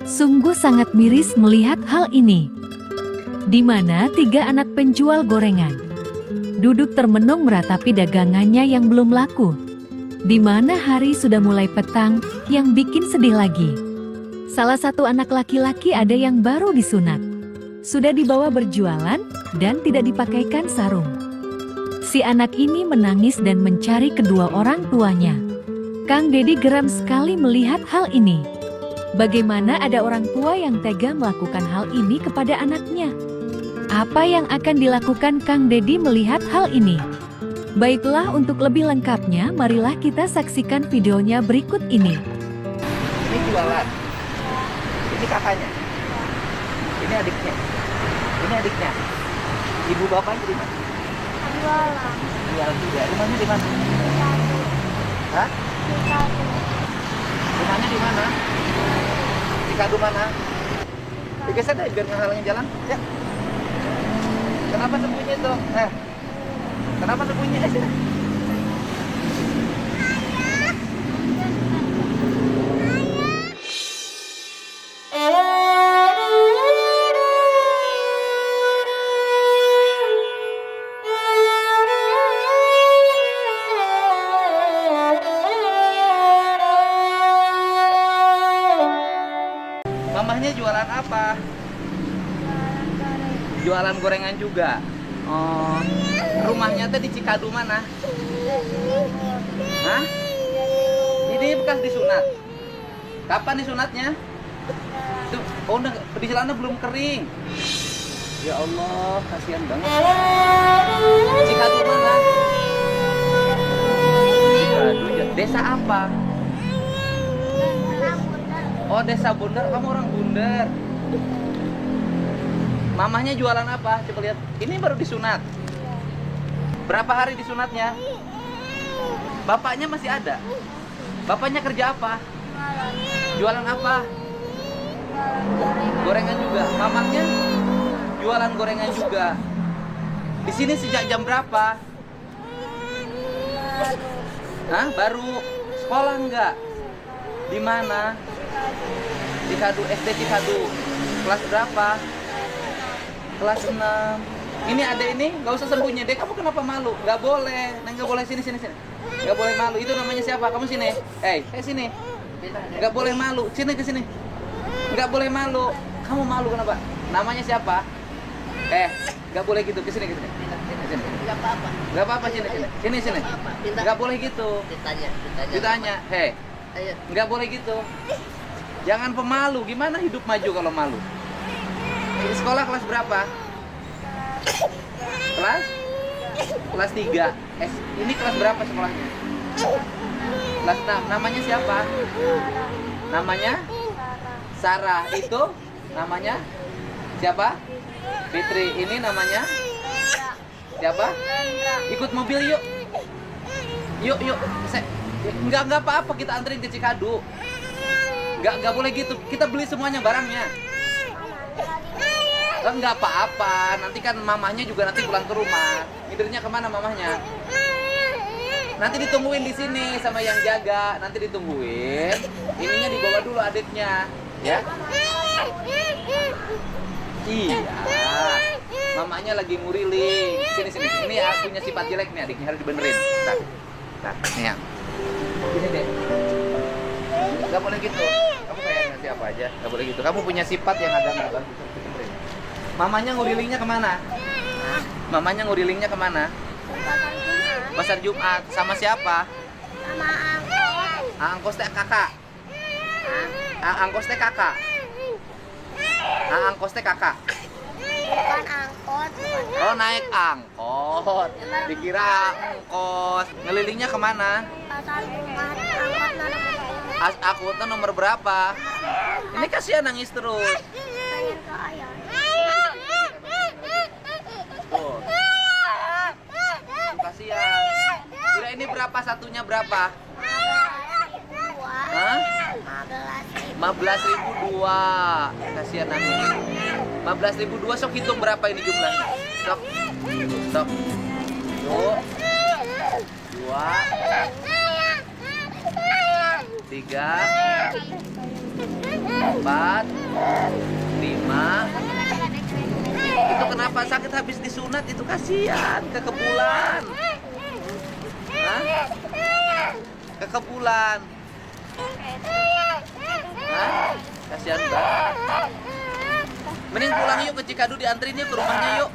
Sungguh sangat miris melihat hal ini. Di mana 3 anak penjual gorengan duduk termenung meratapi dagangannya yang belum laku. Di mana hari sudah mulai petang, yang bikin sedih lagi. Salah satu anak laki-laki ada yang baru disunat. Sudah dibawa berjualan dan tidak dipakaikan sarung. Si anak ini menangis dan mencari kedua orang tuanya. Kang Dedi geram sekali melihat hal ini. Bagaimana ada orang tua yang tega melakukan hal ini kepada anaknya? Apa yang akan dilakukan Kang Dedi melihat hal ini? Baiklah, untuk lebih lengkapnya marilah kita saksikan videonya berikut ini. Ini jualan. Ini kakaknya. Ini adiknya. Ini adiknya. Ibu bapaknya di mana? Jualan. Jualan juga. Rumahnya di mana? Hah? Rumahnya di mana? Di kadu mana? Digeser deh biar ngehalangin jalan. Ya. Kenapa sembunyi tuh? Kenapa sembunyi? Sini. Mamahnya jualan apa? Jualan gorengan juga. Oh, rumahnya tuh di Cikadu mana? Hah? Ini bekas disunat. Kapan disunatnya? Tuh, oh, di celana belum kering. Ya Allah, kasihan banget. Cikadu mana? Cikadu, desa apa? Oh, desa Bundar. Kamu orang Bundar. Mamahnya jualan apa? Coba lihat. Ini baru disunat. Berapa hari disunatnya? Bapaknya masih ada? Bapaknya kerja apa? Jualan apa? Gorengan juga. Mamahnya jualan gorengan juga. Di sini sejak jam berapa? Hah? Baru. Sekolah enggak? Di mana? Cikadu, SD Cikadu. Kelas berapa? Kelas 6. Ini ada ini, nggak usah sembunyi deh. Kamu kenapa malu? Nggak boleh. Nggak boleh sini. Nggak boleh malu. Itu namanya siapa? Kamu sini. Sini. Nggak boleh malu. Sini ke sini. Nggak boleh malu. Kamu malu kenapa? Namanya siapa? Nggak boleh gitu. Ke sini. Sini. Nggak apa-apa sini. Nggak boleh gitu. Ditanya. Nggak boleh gitu. Jangan pemalu. Gimana hidup maju kalau malu? Di sekolah kelas berapa? Kelas 3. Ini kelas berapa sekolahnya? Kelas 6. Namanya siapa? Namanya Sarah. Itu namanya siapa? Fitri. Ini namanya siapa? Ikut mobil yuk. Yuk. Enggak apa-apa, kita anterin ke Cikadu. Enggak boleh gitu. Kita beli semuanya barangnya. Enggak apa-apa, nanti kan mamahnya juga nanti pulang ke rumah. Tidurnya kemana mamahnya? Nanti ditungguin di sini sama yang jaga. Nanti ditungguin. Ininya dibawa dulu adiknya, ya? Iya. Mamahnya lagi nguriling. Sini. Ini ya punya sifat jelek nih, adiknya harus dibenerin. Nah, nih ya. Gini deh. Enggak boleh gitu. Kamu kayak ngasih apa aja. Enggak boleh gitu. Kamu punya sifat yang agak nggak bagus. Mamanya ngurilingnya kemana? Mamanya ngurilingnya kemana? Pasar Jumat. Sama siapa? Sama angkot. Angkos teh kakak. Angkos teh kakak. Angkos teh kakak. Bukan angkot. Oh, naik angkot. Dikira angkos. Ngelilingnya kemana? Pasar Jumat. Angkot nomor. Angkotnya nomor berapa? Ini kasihan nangis terus. Pengen ke ayah. Tuh. Kasihan. Kira ini berapa satunya berapa? 15.000 dua. Kasihan nangis. 15.000 dua, sok hitung berapa ini jumlahnya. Sok. Tuh. 2 3 4, 5. Itu kenapa sakit habis disunat itu, kasihan kekebulan. Hah? Kekebulan. Hah? Kasihan banget. Mending pulang yuk ke Cikadu, dianterin yuk ke rumahnya yuk.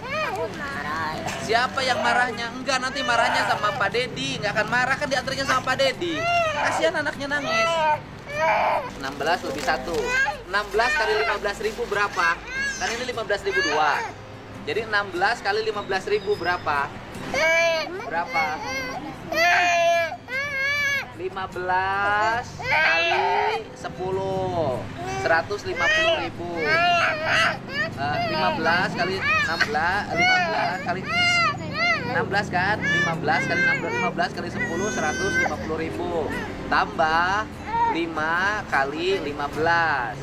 Siapa yang marahnya? Enggak, nanti marahnya sama Pak Dedi. Enggak akan marah, kan diantarnya sama Pak Dedi. Kasihan anaknya nangis. 16 lebih 1. 16 kali 15.000 berapa? Kan ini 15.002. Jadi 16 kali 15.000 berapa? Berapa? 15 kali 10, 150.000. 15 kali 16, 15 kali 16 kan? 15 kali 16, 15 kali 10, 150.000. Tambah 5 kali 15,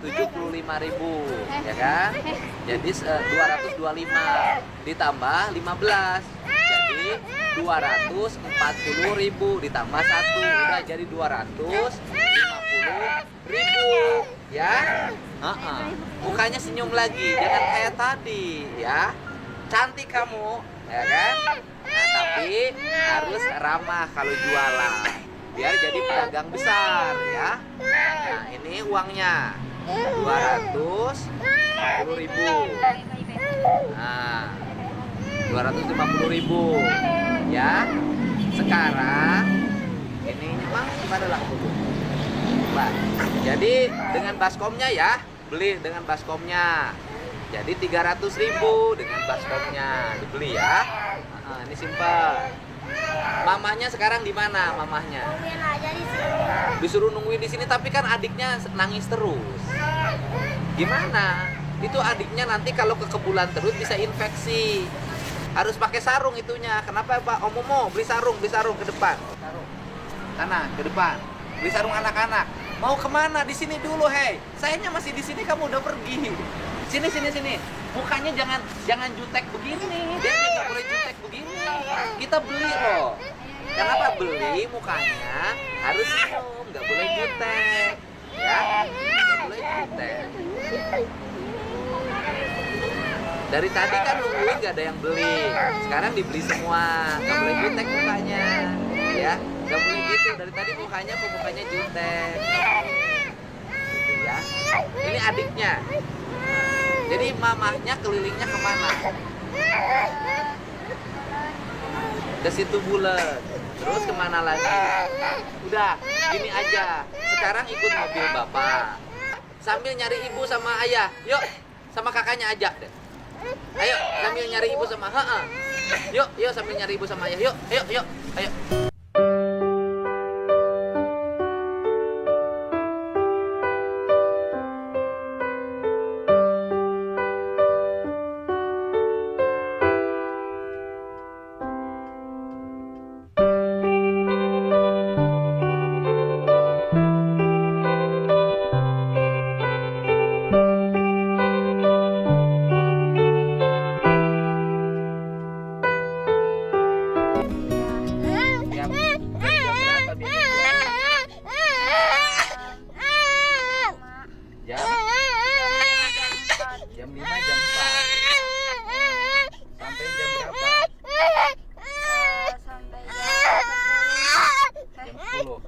75.000, ya kan? Jadi 225 ditambah 15, jadi 240.000 ditambah 1, udah jadi 250.000, ya. Mukanya senyum lagi, jangan kayak tadi, ya. Cantik kamu, ya kan? Nah, tapi harus ramah kalau jualan, biar jadi pedagang besar, ya. Nah, ini uangnya 250.000. Nah, 250.000, ya. Sekarang ini memang gimana lah dulu, Mbak. Jadi dengan baskomnya ya, beli dengan baskomnya. Jadi 300.000 dengan baskomnya dibeli ya. Ini simpel. Mamahnya sekarang di mana? Mamahnya Nungguin aja di sini. disuruh nungguin di sini, tapi kan adiknya nangis terus. Gimana? Itu adiknya nanti kalau kekebulan terus bisa infeksi. Harus pakai sarung itunya. Kenapa Pak? Om Momo beli sarung ke depan. Sarung. Sana ke depan. Beli sarung anak-anak. Mau kemana? Di sini dulu, hei. Sayanya masih di sini, kamu udah pergi. Sini. Mukanya jangan jutek begini. Dia nggak boleh jutek begini. Kita beli loh. Kenapa beli? Mukanya harus senyum, nggak boleh jutek. Ya, nggak boleh jutek. Dari tadi kan nungguin nggak ada yang beli. Sekarang dibeli semua. Nggak boleh jutek mukanya. Ya, nggak boleh gitu. Dari tadi mukanya jutek. Gitu ya. Ini adiknya. Jadi mamahnya kelilingnya kemana? Ke situ bulet. Terus kemana lagi? Udah, gini aja. Sekarang ikut mobil bapak. Sambil nyari ibu sama ayah. Yuk, sama kakaknya ajak deh. Ayo, sambil nyari ibu sama Yuk, sambil nyari ibu sama ayah. Yuk, ayo. Jam 5, jam 4. Sampai jam berapa? Sampai Jam 10.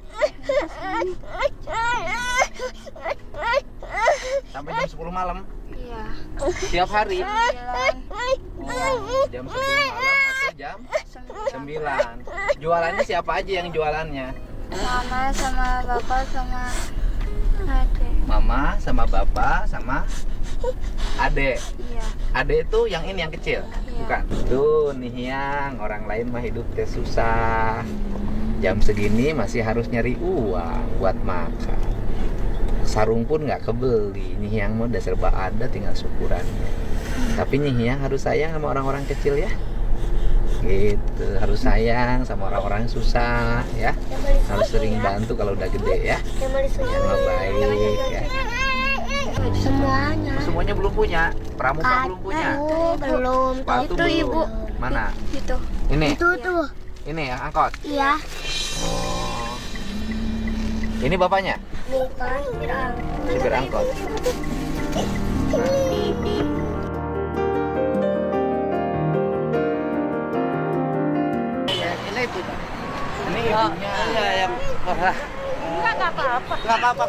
Sampai jam 10 malam? Iya. Tiap hari? 9. Oh, jam 10 malam atau jam 9. Jualannya siapa aja yang jualannya? Mama sama bapak sama adik. Mama sama bapak sama adek. Iya. Adek itu yang ini yang kecil? Iya. Bukan. Tuh nih yang orang lain mah hidup teh susah. Jam segini masih harus nyari uang buat makan. Sarung pun nggak kebeli. Nih yang mau udah serba ada, tinggal syukurannya. Tapi nih yang harus sayang sama orang-orang kecil ya. Gitu, harus sayang sama orang-orang susah ya. Harus sering bantu kalau udah gede ya. Yang baik ya. Semuanya belum punya. Pramuka belum punya. Belum. Sepatu Itu belum. ibu. Mana? Itu. Ini. Itu tuh. Ini yang angkot. Iya. Oh. Ini bapaknya? Bukan, tidak. Supir angkot. Ini itu. Ini ibunya. Iya yang parah. Enggak apa-apa. Nggak apa-apa.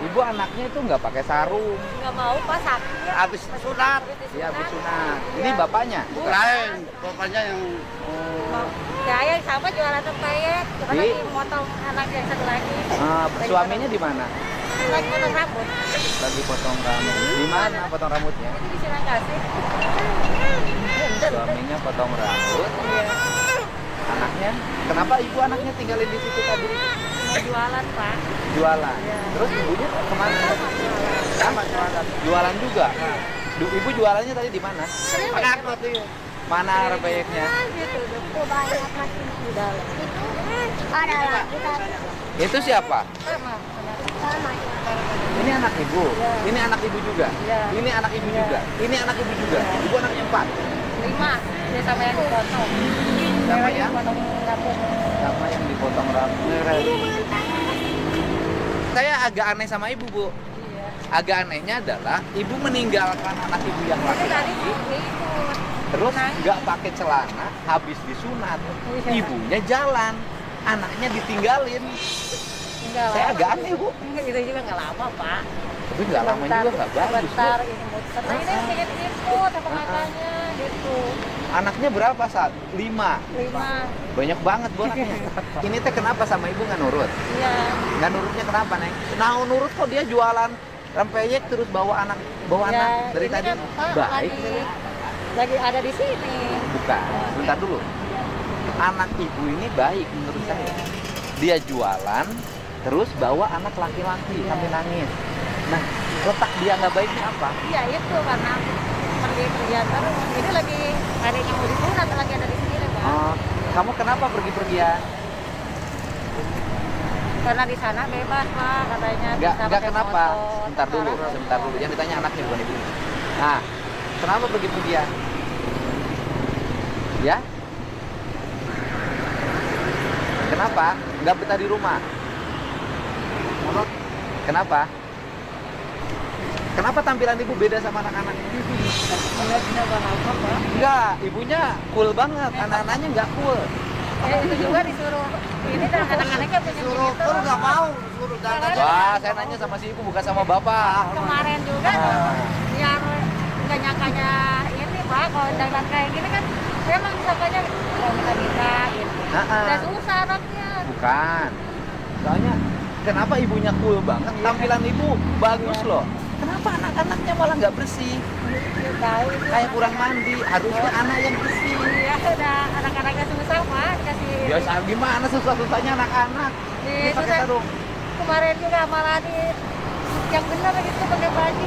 Ibu anaknya itu nggak pakai sarung. Enggak mau pas sakit. Habis sunat. Iya, habis sunat. Ini bapaknya. Lain, bapaknya yang Saya sama jualan tempayet, cuma Di? lagi motong anak yang satu lagi. Suaminya di mana? Lagi potong rambut. Lagi potong rambut. Di mana potong rambutnya? Itu di Sinangkasih. Suaminya potong rambut. Anaknya, kenapa ibu anaknya tinggalin di situ tadi? Mau jualan, Pak. Jualan. Terus ibunya kemana? sama jualan. Jualan juga. Ibu jualannya tadi di mana? Pakai angkot iya. Mana proyeknya? Gitu, tuh banyak lagi di dalam. Itu ada lagi tadi. Itu siapa? Sama. Ini anak ibu. Ini anak ibu juga. Iya. Ini anak ibu juga. Ini anak ibu juga. Ibu anaknya 4. 5. Dia sama yang dipotong. Sama Cewek yang? potong rambut. Sama yang dipotong rambut. Saya agak aneh sama ibu, Bu. Iya. Agak anehnya adalah ibu meninggalkan anak ibu yang Itu tadi laki-laki, ikut. terus nggak pakai celana, habis disunat. Iya. Ibunya jalan, anaknya ditinggalin. Enggak Saya lama. agak aneh, Bu. Itu juga nggak lama, Pak. Tapi nggak lama juga nggak bagus, Bu. Bentar ini muter. Nah, ini pengen ikut apa katanya gitu. Anaknya berapa saat? 5. 5. Banyak banget, Bu, anaknya. Ini teh kenapa sama ibu nggak nurut? Iya. Nggak nurutnya kenapa, Neng? Nah, nurut kok dia jualan rempeyek terus bawa anak dari ini tadi. kan, Pak, Baik. lagi ada di sini. Bukan, sebentar dulu. Anak ibu ini baik menurut saya. Dia jualan, terus bawa anak laki-laki sampai nangis. Nah, letak dia nggak baiknya apa? Iya itu karena pergi kerjaan terus. Ini lagi adanya mau disunat lagi ada di sini, Pak. Oh, kamu kenapa pergi-pergian? Karena di sana bebas, Pak, katanya. bisa Nggak pakai kenapa? motor. Sebentar dulu. Yang ditanya anaknya bukan ibu. Nah, kenapa pergi-pergian? Ya? Kenapa? Nggak betah di rumah? Kenapa? Kenapa tampilan ibu beda sama anak-anak? Enggak apa-apa, Pak. Enggak, ibunya cool banget, anak-anaknya nggak cool. Itu juga disuruh ini dan anak-anaknya pengen Suruh gitu. pun nggak mau, suruh dandan. Wah, saya nanya sama si ibu bukan sama bapak. Kemarin juga Ah. biar nggak nyangkanya ini, Pak, kalau dandan kayak gini kan memang disangkanya kalau kita gitu. Udah susah anaknya. Bukan. Soalnya kenapa ibunya cool banget? Tampilan ibu bagus loh. Kenapa anak-anaknya malah nggak bersih? Dia tahu itu. Kayak kurang mandi. Harusnya anak yang bersih. Iya, udah anak-anaknya susah, Pak, dikasih. Biasa gimana susah-susahnya anak-anak? Ini Itu pakai kan sarung. kemarin juga malah di yang benar gitu pakai baju,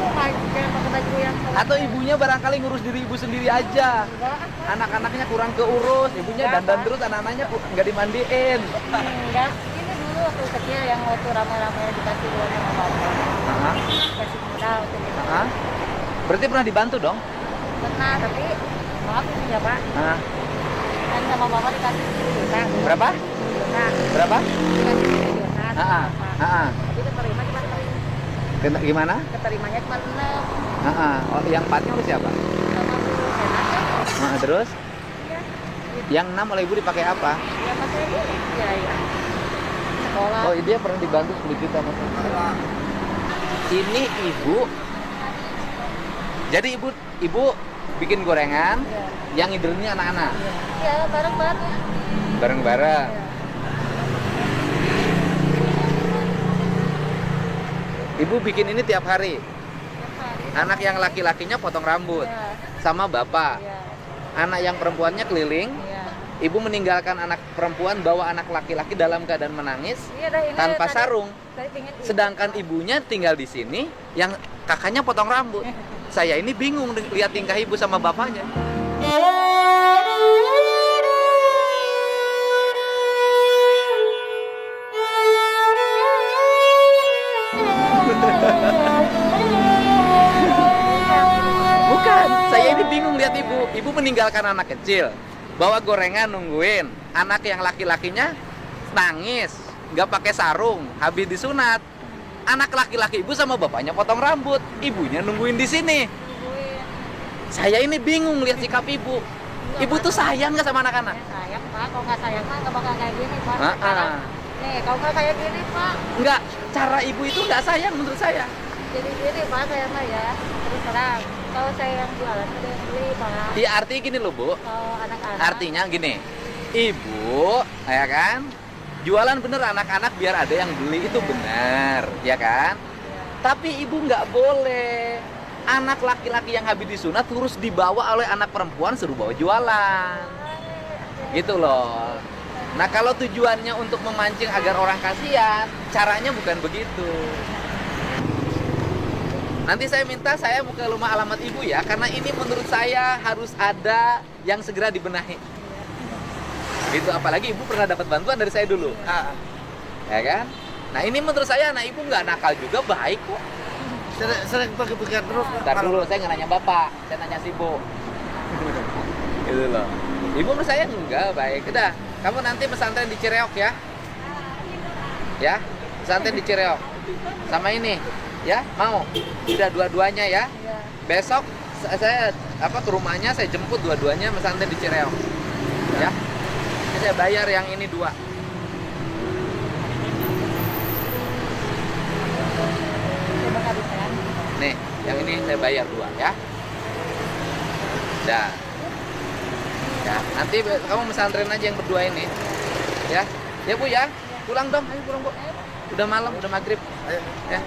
jangan pakai baju yang Atau ibunya barangkali ngurus diri ibu sendiri aja. enggak, Anak-anaknya kurang keurus. Ibunya Enggak, dandan Pak. terus, anak-anaknya nggak dimandiin. enggak. Ini dulu waktu kecil yang waktu ramai-ramai dikasih uang sama bapak, Hah? kasih modal waktu itu. Hah? Berarti pernah dibantu dong? Pernah, tapi maaf ini ya, Pak, Hah? kan sama bapak dikasih 10 juta. Berapa? 10 juta. Berapa? Dikasih 10 juta sama Ah, bapak. ah. Tapi keterima cuma 6. Gimana? Keterimanya cuma 6 Oh, yang 4-nya oleh siapa? sama Bu Senat kan. Terus? Iya. Yang 6 oleh ibu dipakai apa? Ya pakai ini. Iya, iya. Sekolah. Oh, dia pernah dibantu 10 juta maksudnya. Ini ibu. Jadi ibu bikin gorengan, Iya. yang ngidernya anak-anak. Iya, bareng-bareng. Bareng-bareng. Iya. Ibu bikin ini tiap hari. Tiap hari. Anak yang laki-lakinya potong rambut Iya. sama bapak. Iya. Anak yang perempuannya keliling. Iya. Ibu meninggalkan anak perempuan bawa anak laki-laki dalam keadaan menangis Iya, dah ini tanpa tadi- sarung. tadi pengen ikut. Sedangkan ibunya tinggal di sini, yang kakaknya potong rambut. Saya ini bingung lihat tingkah ibu sama bapaknya. Bukan, saya ini bingung lihat ibu. Ibu meninggalkan anak kecil, bawa gorengan nungguin. Anak yang laki-lakinya nangis, nggak pakai sarung, habis disunat. Anak laki-laki ibu sama bapaknya potong rambut, ibunya nungguin di sini. Nungguin. Saya ini bingung lihat sikap ibu. Ibu tuh sayang nggak sama anak-anak? Ya, sayang Pak, kalau nggak sayang mah nggak bakal kayak gini Pak. Ah, Sekarang, ah. nih kalau nggak kayak gini Pak, Enggak, cara ibu itu nggak sayang menurut saya. jadi gini Pak saya mah ya. Terus terang, kalau saya yang jualan ada yang beli Pak. Iya, artinya gini loh Bu. Kalau anak-anak. Artinya gini, ibu, ya kan, jualan bener anak-anak biar ada yang beli itu benar, ya kan? Tapi ibu nggak boleh anak laki-laki yang habis disunat terus dibawa oleh anak perempuan suruh bawa jualan, gitu loh. Nah kalau tujuannya untuk memancing agar orang kasihan, caranya bukan begitu. Nanti saya minta saya mau ke rumah alamat ibu ya, karena ini menurut saya harus ada yang segera dibenahi. Gitu, apalagi ibu pernah dapat bantuan dari saya dulu, ya kan? Nah ini menurut saya anak ibu nggak nakal juga, baik kok. Sering pergi-pergi terus. Ntar dulu, saya nggak nanya bapak, saya nanya si ibu. Gitu loh. Ibu menurut saya enggak, baik. Udah, kamu nanti pesantren di Cireok ya. Ya, pesantren di Cireok. Sama ini, ya, mau? Udah dua-duanya ya. Iya. Besok saya ke rumahnya, saya jemput dua-duanya pesantren di Cireok. Ya. Ini saya bayar yang ini 2. Coba nggak bisa ya. Nih, yang ini saya bayar 2 ya. Dah. Ya, nanti kamu pesantren aja yang berdua ini. Ya. Ya Bu ya. Pulang dong, ayo pulang Bu. Udah malam, udah maghrib. Ayo. Ya.